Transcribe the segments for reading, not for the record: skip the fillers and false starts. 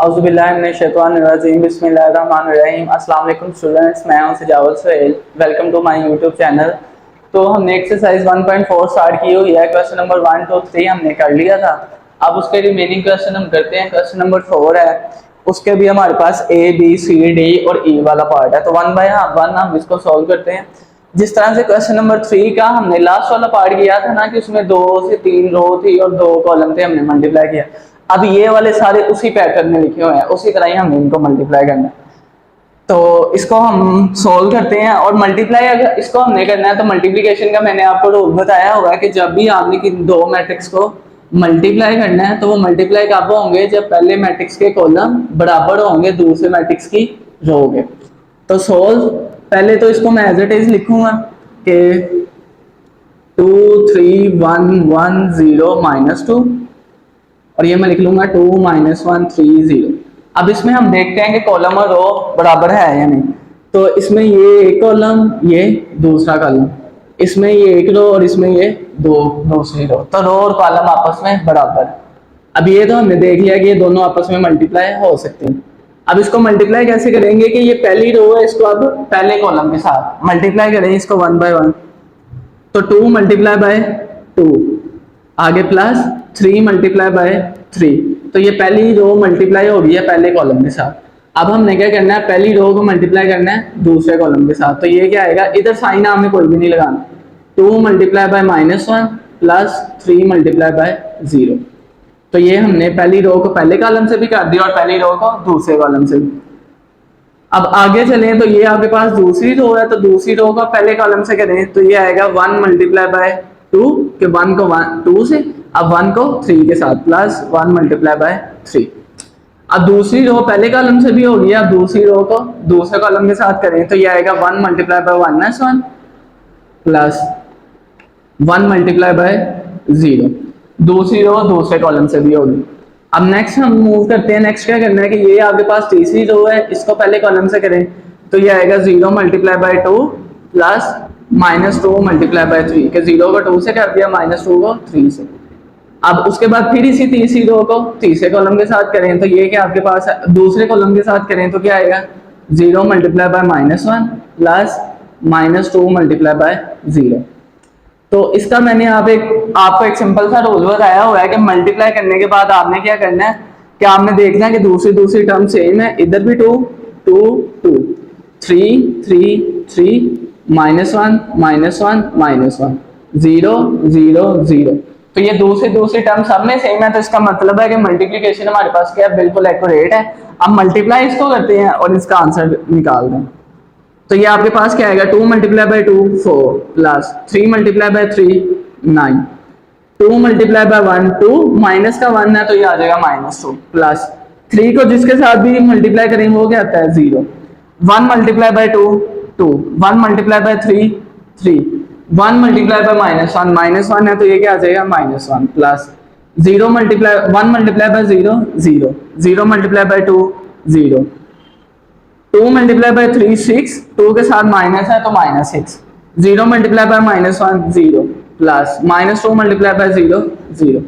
औज़ुबिल्लाहिमिनश्शैतानिर्रजीम बिस्मिल्लाहिर्रहमानिर्रहीम। अस्सलाम वालेकुम स्टूडेंट्स, मैं हूं Sajawat Suhail. Welcome to my YouTube channel. तो हमने एक्सरसाइज 1.4 स्टार्ट की हुई है। क्वेश्चन नंबर 1 2 3 हमने कर लिया था। अब उसके रिमेनिंग क्वेश्चन हम करते हैं। क्वेश्चन नंबर 4 है, उसके भी हमारे पास ए बी सी डी और ई वाला पार्ट है। तो वन बाय वन हम इसको सॉल्व करते हैं। जिस तरह से क्वेश्चन नंबर 3 का हमने लास्ट वाला पार्ट किया था ना, कि उसमें 2 से 3 रो थी और 2 कॉलम थे, हमने मल्टीप्लाई किया। अब ये वाले सारे उसी पैटर्न में लिखे हुए हैं, उसी तरह ही हमने इनको मल्टीप्लाई करना है। तो इसको हम सोल्व करते हैं। और मल्टीप्लाई अगर इसको हमने करना है तो मल्टीप्लिकेशन का मैंने आपको रूल बताया होगा कि जब भी आपने कि दो मैट्रिक्स को मल्टीप्लाई करना है तो वो मल्टीप्लाई कब होंगे, जब पहले मैट्रिक्स के कॉलम बराबर होंगे दूसरे मैट्रिक्स की रो के। तो सोल्व, पहले तो इसको मैं एज इट इज लिखूंगा कि 2 3 1 1 0 -2 और ये मैं लिख लूंगा 2 -1 3 0। अब इसमें हम देखते हैं कि कॉलम और रो बराबर है या नहीं। तो इसमें ये एक कॉलम, ये दूसरा कॉलम, इसमें ये एक रो और इसमें ये दो दूसरी रो। तो रो और कॉलम आपस में बराबर। अब ये तो हमने देख लिया कि ये दोनों आपस में मल्टीप्लाई हो सकते हैं। अब इसको मल्टीप्लाई कैसे करेंगे कि ये पहली रो है, इसको अब पहले कॉलम के साथ मल्टीप्लाई करें इसको 1 बाय 1। तो 2 मल्टीप्लाई बाय 2, आगे प्लस 3 मल्टीप्लाई बाय 3। तो ये पहली रो मल्टीप्लाई हो गई है पहले कॉलम के साथ। अब हमने क्या करना है, पहली रो को मल्टीप्लाई करना है दूसरे कॉलम के साथ। तो ये क्या आएगा, इधर साइन हमें कोई भी नहीं लगाना। 2 multiply by -1 plus 3 multiply by 0। तो ये हमने पहली रो को पहले कॉलम से भी कर दिया और पहली रो को दूसरे कॉलम से भी। अब आगे चलें तो ये आपके पास दूसरी रो है, तो दूसरी रो का पहले कॉलम से करें तो ये आएगा 1 मल्टीप्लाई बाय 2 के 1 को 2 से, अब 1 को 3 के साथ प्लस 1 मल्टीप्लाई बाय 3। अब दूसरी रो पहले कॉलम से भी हो गया, अब दूसरी रो को दूसरे कॉलम के साथ करें तो ये आएगा 1 multiply by 1 plus 1 multiply by 0। दूसरी रो दूसरे कॉलम से भी होगी। अब नेक्स्ट हम मूव करते हैं। नेक्स्ट क्या करना है कि ये आपके पास तीसरी रो है, इसको पहले कॉलम से करें तो ये आएगा 0 multiply by 2 plus -2 multiply by 3 के 0 को 2 से कर दिया, -2 को 3 से। अब उसके बाद फिर इसी तीसरी रो को तीसरे कॉलम के साथ करें तो ये क्या आपके पास है, दूसरे कॉलम के साथ करें तो क्या आएगा 0 multiply by -1 plus -2 multiply by 0। तो इसका मैंने आपको एक सिंपल सा रूल बताया हुआ है कि मल्टीप्लाई करने के बाद आपने क्या करना है कि आपने देखना है कि दूसरी टर्म सेम है। इधर भी 2 2 2 3 3 3 -1 -1 -1 0 0 0। तो ये दूसरी टर्म सब में सेम है। तो इसका मतलब है कि मल्टीप्लिकेशन हमारे पास क्या है, बिल्कुल एक्यूरेट है। अब मल्टीप्लाई इसको करते हैं और इसका आंसर निकाल दें। तो ये आपके पास क्या आएगा, 2 multiply by 2 4 plus 3 multiply by 3 9, 2 multiply by 1 2, minus का 1 है तो ये आ जाएगा -2 प्लस 3 को जिसके साथ भी मल्टीप्लाई करेंगे वो क्या आता है 0। 1 multiply by 2 2, 1 multiply by 3 3, 1 multiply by -1 है तो ये क्या आ जाएगा -1 plus 0 multiply 1 multiply by 0 0, 0 multiply by 2 0, 2 multiply by 3 6, 2 के साथ माइनस है तो -6, 0 multiply by -1 0 plus -2 multiply by 0 0।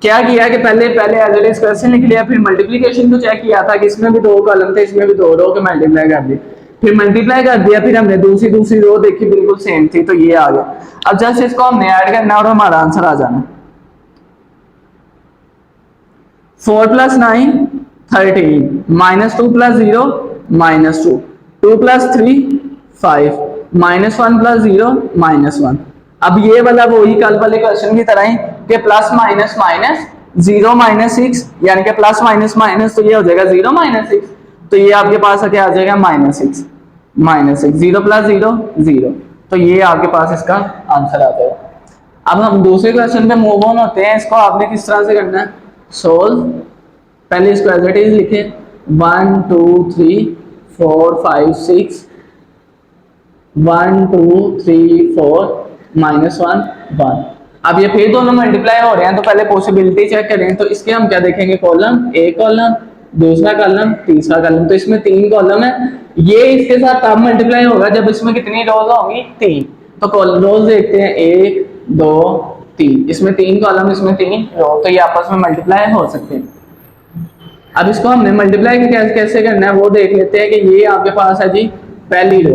क्या किया कि पहले एज इट इज क्वेश्चन लिख लिया, फिर मल्टीप्लिकेशन को चेक किया था कि इसमें भी 2 कॉलम थे, इसमें भी 2 रो के मल्टीप्लाई कर दिए, फिर मल्टीप्लाई कर दिया, फिर हमने दूसरी रो देखी बिल्कुल सेम थी तो ये आ गया। अब जस्ट इसको हमने ऐड करना और हमारा आंसर आ जाना। 4 + 9 13, -2 + 0 -2, 2 + 3 5, -1 + 0 -1। अब ये वाला वही कल वाले क्वेश्चन की तरह ही कि प्लस माइनस माइनस 0 -6 यानी कि प्लस माइनस माइनस तो ये हो जाएगा 0 -6। तो ये आपके पास क्या आ जाएगा -6 0 + 0 0। तो ये आपके पास इसका आंसर आ जाएगा। अब हम दूसरे क्वेश्चन पे मूव ऑन होते हैं। इसको आपने किस तरह से करना है, सोल्व। पहले इसको एज इट इज लिखे 1 2 3 4 5 6, 1 2 3 4 -1 1। अब ये फिर दोनों मल्टीप्लाई हो रहे हैं तो पहले पॉसिबिलिटी चेक करें। तो इसके हम क्या देखेंगे, कॉलम, एक कॉलम, दूसरा कॉलम, तीसरा कॉलम। तो इसमें 3 कॉलम है। ये इसके साथ तब मल्टीप्लाई होगा जब इसमें कितनी रोज होंगी, 3। तो कॉलम रोज देखते हैं 1 2 3, इसमें 3 कॉलम, इसमें 3 रो, तो ये आपस में मल्टीप्लाई हो सकते हैं। अब इसको हमने मल्टीप्लाई कैसे कैसे करना है वो देख लेते हैं कि ये आपके पास है जी पहली रो।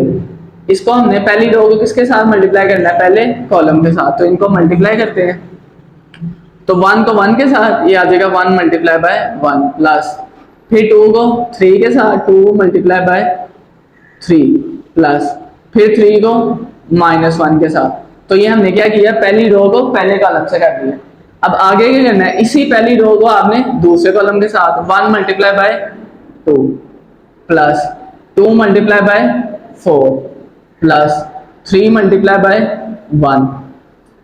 इसको हमने पहली रो को किसके साथ मल्टीप्लाई करना है, पहले कॉलम के साथ। तो इनको मल्टीप्लाई करते हैं, तो 1 को 1 के साथ ये आ जाएगा 1 मल्टीप्लाई बाय 1 प्लस, फिर 2 को 3 के साथ 2 मल्टीप्लाई बाय 3 प्लस, फिर 3 को -1 के साथ। तो ये हमने क्या किया, पहली रो को पहले कॉलम से कर दिया। अब आगे क्या करना है, इसी पहली रो को आपने दूसरे कॉलम के साथ 1 multiply by 2 plus 2 multiply by 4 plus 3 multiply by 1।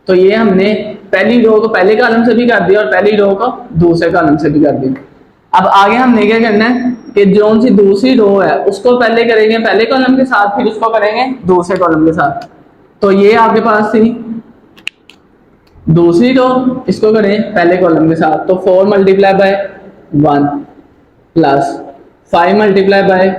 तो ये हमने पहली रो को पहले कॉलम से भी कर दिया और पहली रो को दूसरे कॉलम से भी कर दिया। अब आगे हमने क्या करना है कि जो सी दूसरी रो है उसको पहले करेंगे पहले कॉलम के साथ, फिर उसको करेंगे दूसरे कॉलम के साथ। तो ये आपके पास थी दूसरी रो, इसको करें पहले कॉलम के साथ। तो 4 multiply by 1 plus 5 multiply by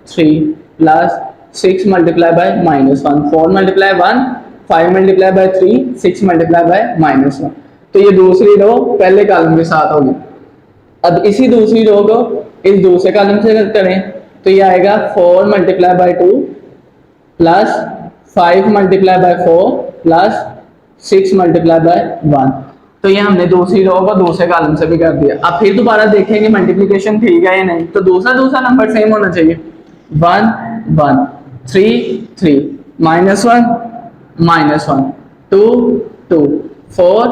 3 plus 6 multiply by -1। 4 multiply 1, 5 multiply by 3, 6 multiply by -1। तो ये दूसरी रो पहले कॉलम के साथ होगी। अब इसी दूसरी रो को इस दूसरे कॉलम से करें तो ये आएगा 4 multiply by 2 plus 5 multiply by 4 plus 6 multiply by 1। तो ये हमने दूसरी रो को दूसरे कॉलम से भी कर दिया। अब फिर दोबारा देखेंगे मल्टीप्लिकेशन ठीक है या नहीं। तो दूसरा नंबर सेम होना चाहिए, 1 1 3 3 -1 -1 2 2 4,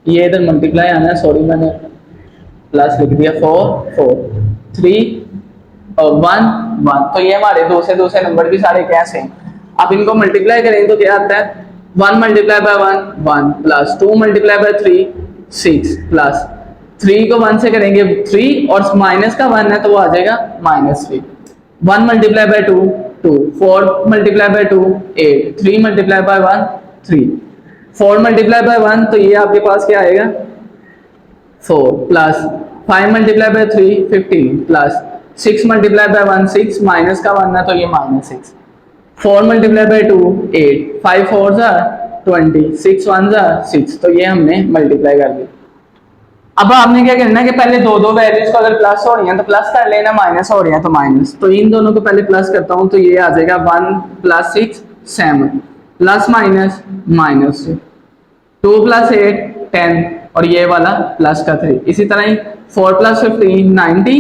ये इधर मल्टीप्लाई आना है, सॉरी मैंने प्लस लिख दिया, 4 4 3 और 1 1। तो ये हमारे दूसरे नंबर भी सारे क्या सेम। अब इनको मल्टीप्लाई करेंगे तो क्या आता है, 1 multiply by 1 1 plus 2 multiply by 3 6 plus 3 को 1 से करेंगे 3 और माइनस का 1 है तो वो आ जाएगा -3। 1 multiply by 2 2, 4 multiply by 2 8, 3 multiply by 1 3, 4 multiply by 1 तो ये आपके पास क्या आएगा 4 plus 5 multiply by 3 15 plus 6 multiply by 1 6, minus का 1 है तो ये -6। 4 मल्टीप्लाई बाय 2 8, 5 4 जा 20, 6 1 जा 6। तो ये हमने मल्टीप्लाई कर दिया। अब आपने क्या करना है कि पहले दो वैल्यूज को अगर प्लस हो रही हैं तो प्लस कर लेना, माइनस हो रही हैं तो माइनस। तो इन दोनों को पहले प्लस करता हूं तो ये आ जाएगा 1 प्लस 6 7 प्लस माइनस -6, 2 प्लस 8 10 और ये वाला प्लस का 3। इसी तरह ही 4 प्लस 15 90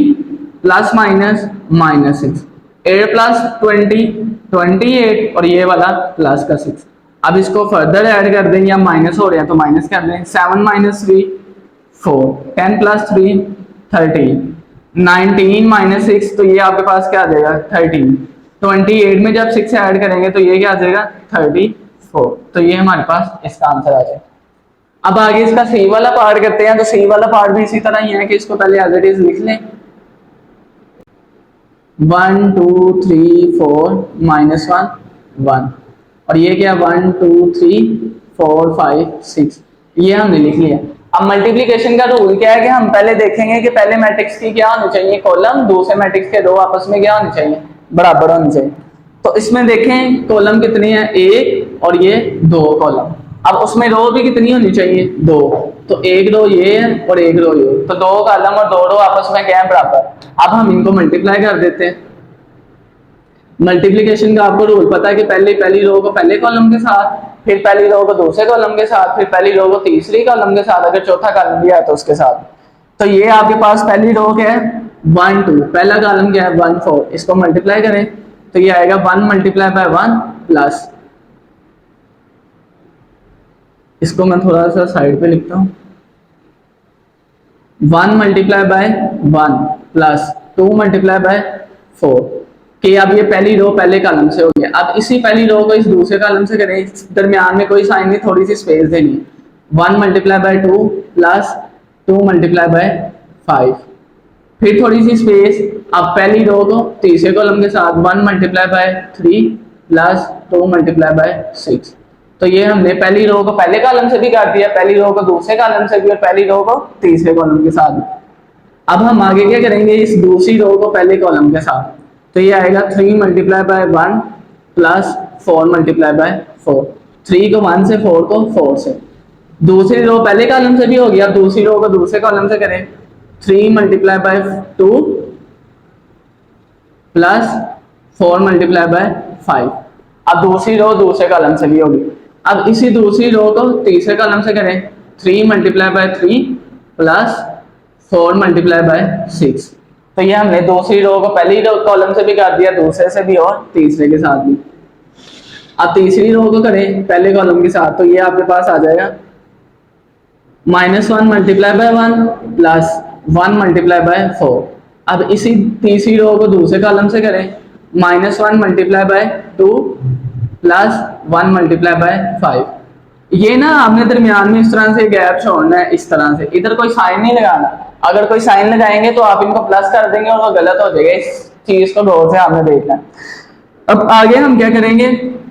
प्लस माइनस -6, 8 प्लस 20 28 और ये वाला प्लस का 6। अब इसको फर्दर ऐड कर दें या माइनस हो रहे हैं तो माइनस कर दें, 7 - 3 4, 10 प्लस 3 13, 19 - 6 तो ये आपके पास क्या आ जाएगा 13, 28 में जब 6 ऐड करेंगे तो ये क्या आ जाएगा 34। तो ये हमारे पास इसका आंसर आ जाएगा। अब आगे इसका सी वाला पार्ट करते हैं। तो सी वाला पार्ट भी इसी तरह ही है कि इसको पहले एज इट इज लिख लें, 1 2 3 4 -1 1 और ये क्या 1 2 3 4 5 6, ये हमने लिख लिया। अब मल्टीप्लिकेशन का रूल क्या है कि हम पहले देखेंगे कि पहले मैट्रिक्स की क्या होनी चाहिए कॉलम, दूसरे मैट्रिक्स के रो आपस में क्या होनी चाहिए बराबर होनी चाहिए। तो इसमें देखें कॉलम कितनी है, 1 और ये 2 कॉलम। अब उसमें रो भी कितनी होनी चाहिए 2, तो एक रो ये है और एक रो ये, तो 2 कॉलम और 2 रो आपस में क्या है बराबर। अब हम इनको मल्टीप्लाई कर देते हैं। मल्टीप्लिकेशन का आपको रूल पता है कि पहली रो को पहले कॉलम के साथ, फिर पहली रो को दूसरे कॉलम के साथ, फिर पहली रो को तीसरी कॉलम के साथ, अगर चौथा कॉलम भी है तो उसके साथ। तो ये आपके पास पहली रो क्या है 1 2, पहला कॉलम क्या है 1 4, इसको मल्टीप्लाई करें तो ये आएगा 1 मल्टीप्लाई बाय 1 प्लस, इसको मैं थोड़ा सा साइड पे लिखता हूँ, 1 multiply by 1 plus 2 multiply by 4 कि अब ये पहली रो पहले कॉलम से हो गया। अब इसी पहली रो को इस दूसरे कॉलम से करें, दरमियान में कोई साइन नहीं, थोड़ी सी स्पेस देनी है। 1 multiply by 2 plus 2 multiply by 5, फिर थोड़ी सी स्पेस। अब पहली रो को तीसरे कॉलम के साथ 1 multiply by 3 plus 2 multiply by 6। तो ये हमने पहली रो को पहले कॉलम से भी कर दिया, पहली रो को दूसरे कॉलम से भी और पहली रो को तीसरे कॉलम के साथ। अब हम आगे क्या करेंगे, इस दूसरी रो को पहले कॉलम के साथ, तो ये आएगा 3 multiply by 1 plus 4 multiply by 4, 3 को 1 से, 4 को 4 से। दूसरी रो पहले कॉलम से भी हो गया, दूसरी रो को दूसरे कॉलम से करें 3 multiply by 2 plus 4 multiply by 5। अब दूसरी रो दूसरे कॉलम से भी होगी। अब इसी दूसरी रो को तीसरे कॉलम से करें, 3 multiply by 3 plus 4 multiply by 6। तो ये हमने दूसरी रो को पहली रो कॉलम से भी कर दिया, दूसरे से भी और तीसरे के साथ भी। अब तीसरी रो को करें पहले कॉलम के साथ, तो ये आपके पास आ जाएगा -1 multiply by 1 plus 1 multiply by 4। अब इसी तीसरी रो को दूसरे कॉलम से करें, -1 multiply by 2 plus 1 multiply by 5। ये ना आपने दरमियान में इस तरह से गैप छोड़ना है, इस तरह से, इधर कोई साइन नहीं लगाना। अगर कोई साइन लगाएंगे तो आप इनको प्लस कर देंगे और वो गलत हो जाएगा। इस चीज को गौर से आपने देखना है। अब आगे हम क्या करेंगे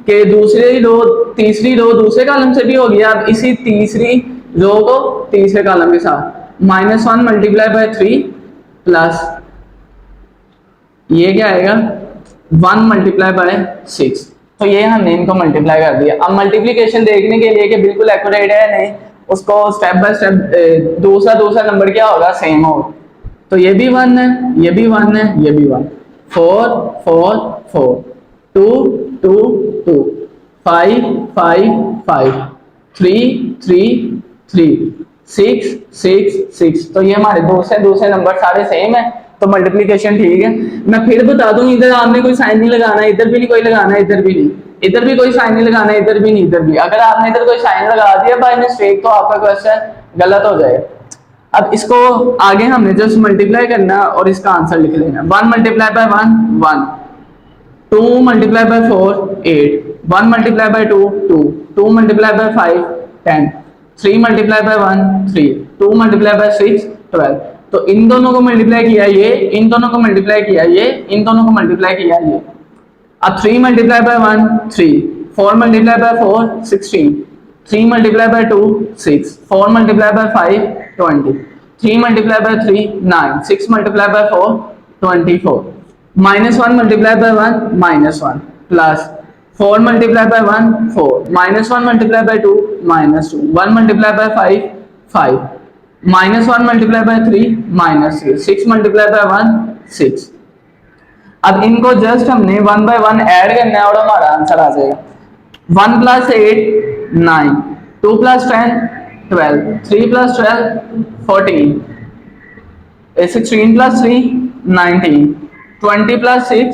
कि दूसरी रो तीसरी रो दूसरे कॉलम से भी हो गया। अब इसी तीसरी रो को तीसरे कॉलम के साथ, -1 मल्टीप्लाई बाय 3 प्लस ये क्या आएगा 1 मल्टीप्लाई बाय 6। तो ये हमने इनको मल्टीप्लाई कर दिया। अब मल्टीप्लिकेशन देखने के लिए कि बिल्कुल एक्यूरेट है नहीं, उसको स्टेप बाय स्टेप दूसरा नंबर क्या होगा, सेम होगा। तो ये भी 1 है, ये भी 1 है, ये भी 1। 4 4 4 2 2 2 5 5 5 3 3 3 6 6 6। तो ये हमारे दूसरे नंबर सारे सेम है, तो मल्टीप्लिकेशन ठीक है। मैं फिर बता दूं, इधर आपने कोई साइन नहीं लगाना, इधर भी नहीं कोई लगाना, इधर भी नहीं, इधर भी कोई साइन नहीं लगाना, इधर भी नहीं, इधर भी। अगर आपने इधर कोई साइन लगा दिया बाय मिस्टेक तो आपका क्वेश्चन गलत हो जाएगा। अब इसको आगे हमने जस्ट मल्टीप्लाई करना और इसका आंसर लिख लेना। 1 multiply by 1 1, 2 multiply by 4 8, 1 multiply by 2 2, 2 multiply by 5 10, 3 multiply by 1 3, 2 multiply by 6 12। तो इन दोनों को मल्टीप्लाई किया ये, इन दोनों को मल्टीप्लाई किया ये, इन दोनों को मल्टीप्लाई किया ये। अब 3 multiply by 1 3, 4 multiply by 4 16, 3 multiply by 2 6, 4 multiply by 5 20, 3 multiply by 3 9, 6 multiply by 4 24, -1 multiply by 1 -1 plus 4 multiply by 1 4, -1 multiply by 2 -2, 1 multiply by 5 5, -1 multiply by 3 -3, 6 multiply by 1 6। अब इनको जस्ट हमने 1 बाय 1 ऐड करना है और हमारा आंसर आ जाएगा। 1 plus 8 9, 2 plus 10 12, 3 plus 12 14, 16 plus 3 19, 20 plus 6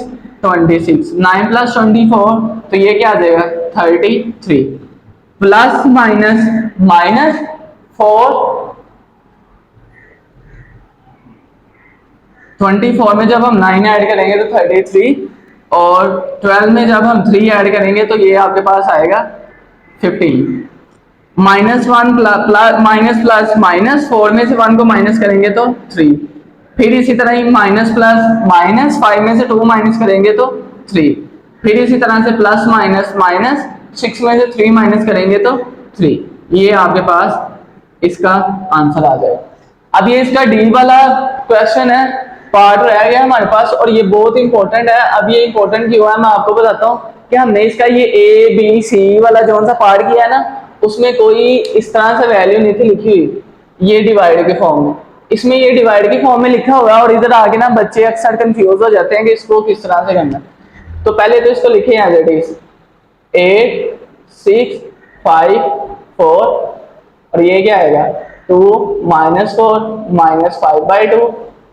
26, 9 plus 24। तो ये क्या आ जाएगा 33 प्लस माइनस -4 24 में जब हम 9 ऐड करेंगे तो 33, और 12 में जब हम 3 ऐड करेंगे तो ये आपके पास आएगा 15। -1 माइनस प्लस -4 में से 1 को माइनस करेंगे तो 3, फिर इसी तरह ही माइनस प्लस -5 में से 2 माइनस करेंगे तो 3, फिर इसी तरह से प्लस माइनस 6 में से 3 माइनस करेंगे तो 3। ये आपके पास इसका आंसर आ जाएगा। अब ये इसका डी वाला क्वेश्चन है, पार्ट रह गया हमारे पास, और ये बहुत इंपॉर्टेंट है। अब ये इंपॉर्टेंट क्यों है मैं आपको बताता हूँ कि हमने इसका ये ए बी सी वाला जो सा पार्ट किया है ना, उसमें कोई इस तरह से वैल्यू नहीं थी लिखी हुई, ये डिवाइड के फॉर्म में। इसमें ये डिवाइड के फॉर्म में लिखा हुआ है, और इधर आके ना बच्चे अक्सर कंफ्यूज हो जाते हैं कि इसको किस तरह से करना। तो पहले तो इसको लिखे एज इट इज 8 6 5 4, और ये क्या आएगा 2 -4 -5/2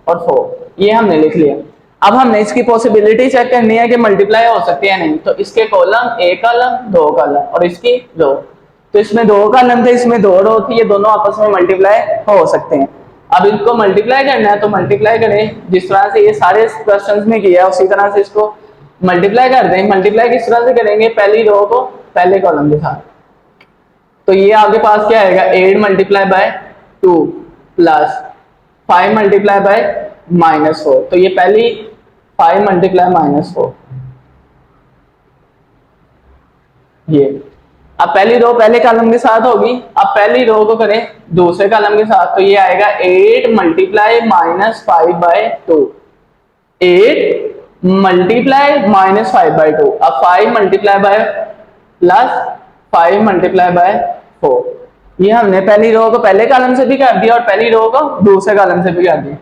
और 4। ये हमने लिख लिया। अब हमने इसकी पॉसिबिलिटी चेक करनी है कि मल्टीप्लाई हो सकती है नहीं। तो इसके कॉलम, एक कॉलम 2 कॉलम, और इसकी रो। तो इसमें 2 कॉलम थे, इसमें 2 रो थी, ये दोनों आपस में मल्टीप्लाई हो सकते हैं। अब इनको मल्टीप्लाई करना है तो मल्टीप्लाई करें, जिस तरह से ये सारे क्वेश्चंस में किया उसी तरह से इसको मल्टीप्लाई कर दें। मल्टीप्लाई किस तरह से करेंगे, पहली रो को पहले कॉलम के साथ। तो ये आपके पास क्या आएगा 8 multiply by 2 plus 5 multiply by -4। तो ये पहली 5 मल्टीप्लाई -4, ये। अब पहली रो पहले कॉलम के साथ होगी। अब पहली रो को करें दूसरे कॉलम के साथ, तो ये आएगा 8 मल्टीप्लाई -5/2, 8 मल्टीप्लाई -5/2। अब 5 multiply by plus 5 multiply by 4, ये हमने पहली रो को पहले कॉलम से भी कर दिया और पहली रो को दूसरे कॉलम से भी कर दिया।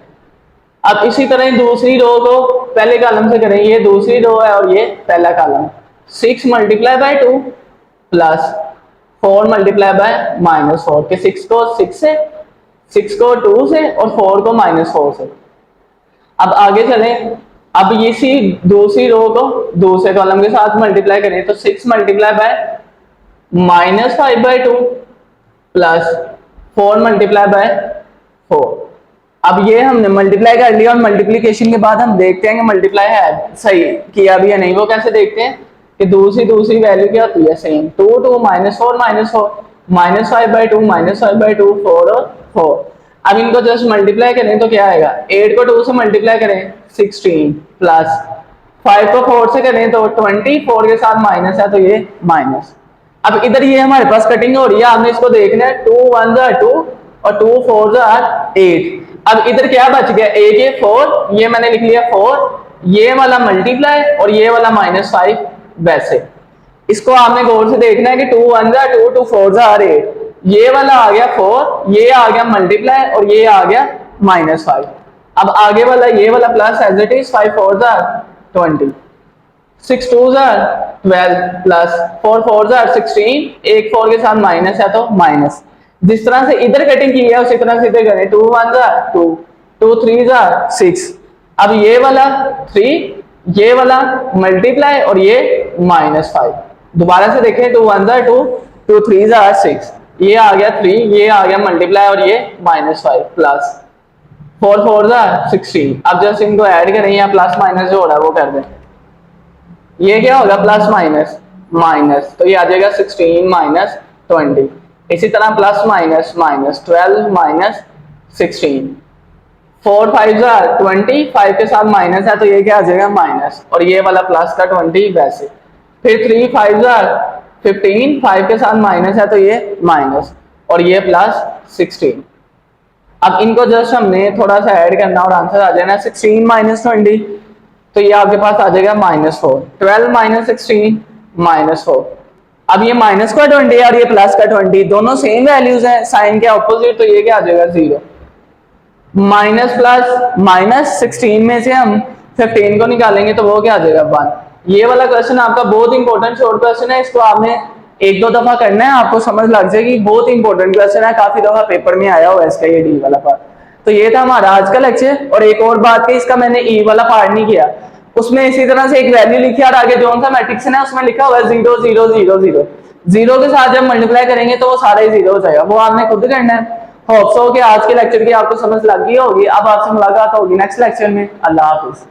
अब इसी तरह दूसरी रो को पहले कॉलम से करें, ये दूसरी रो है और ये पहला column. 6 multiply by 2 plus 4 multiply by -4 के 6 को 6 से, 6 को 2 से और 4 को -4 से। अब आगे चलें, अब इसी दूसरी रो को दूसरे कॉलम के साथ मल्टीप्लाई करें तो 6 multiply by -5/2 plus 4 multiply by 4। अब ये हमने मल्टीप्लाई कर लिया और मल्टीप्लिकेशन के बाद हम देखते हैं कि मल्टीप्लाई है सही किया भी या नहीं। वो कैसे देखते हैं कि दूसरी वैल्यू क्या होती है, सेम। 2 2 -4 -5/2 -5/2 4 और 4। अब इनको जस्ट मल्टीप्लाई करें तो क्या आएगा, 8 को 2 से मल्टीप्लाई करें 16 प्लस 5 को 4 से करें तो 20, 4 के साथ माइनस है तो ये माइनस। अब इधर ये हमारे पास कटिंग हो रही है, हमने इसको देखना है 2 1 2 और 2 4 8। अब इधर क्या बच गया, एक ये 4, ये मैंने लिख लिया 4, ये वाला मल्टीप्लाई और ये वाला -5। वैसे इसको आपने गौर से देखना है कि 2 1 2 2 4 8, ये वाला आ गया 4, ये आ गया मल्टीप्लाई और ये आ गया -5। अब आगे वाला ये वाला plus as it is, 5 4 20, 6 2 12 plus 4 4 16, एक 4 के साथ माइनस है तो माइनस। जिस तरह से इधर कटिंग की है उसी तरह से इधर करें, 2 1 2 2 3 6। अब ये वाला 3, ये वाला मल्टीप्लाई और ये -5। दोबारा से देखें, 2 1 2 2 3 6, ये आ गया 3, ये आ गया मल्टीप्लाई और ये -5 प्लस 4 4 16। अब जस्ट इनको ऐड करें या प्लस माइनस जो हो रहा है वो कर दें, ये क्या होगा प्लस माइनस माइनस, तो ये आ जाएगा 16 -20। इसी तरह प्लस माइनस -12 -16, 4 5 20, 5 के साथ माइनस है तो ये क्या आ जाएगा माइनस और ये वाला प्लस का 20 वैसे। फिर 3 5 15, 5 के साथ माइनस है तो ये माइनस और ये प्लस 16। अब इनको जस्ट हमने थोड़ा सा ऐड करना और आंसर आ जाना 16 -20, तो ये आपके पास आ जाएगा -4। 12 -16 -4। अब ये माइनस का 20 और ये प्लस का 20 दोनों सेम वैल्यूज हैं, साइन के ऑपोजिट, तो ये क्या आ जाएगा 0। माइनस प्लस -16 में से हम 15 को निकालेंगे तो वो क्या आ जाएगा 1। ये वाला क्वेश्चन आपका बहुत इंपॉर्टेंट शॉर्ट क्वेश्चन है, इसको आपने एक दो दफा करना है, आपको समझ लग जाएगी। बहुत इंपॉर्टेंट क्वेश्चन है, काफी दफा पेपर में आया हुआ है इसका ये डी वाला पार्ट। तो ये था हमारा आज का लेक्चर। और एक और बात कि इसका मैंने ई वाला पार्ट नहीं किया, उसमें इसी तरह से एक वैल्यू लिखी और आगे जो सा मैट्रिक्स है उसमें लिखा हुआ है 0 0 0 0। जीरो के साथ जब मल्टीप्लाई करेंगे तो वो सारा ही जीरो हो जाएगा, वो आपने खुद करना है। होप सो कि आज के लेक्चर की आपको समझ लग गई होगी। अब आपसे मुलाकात होगी नेक्स्ट लेक्चर में। अल्लाह हाफिज।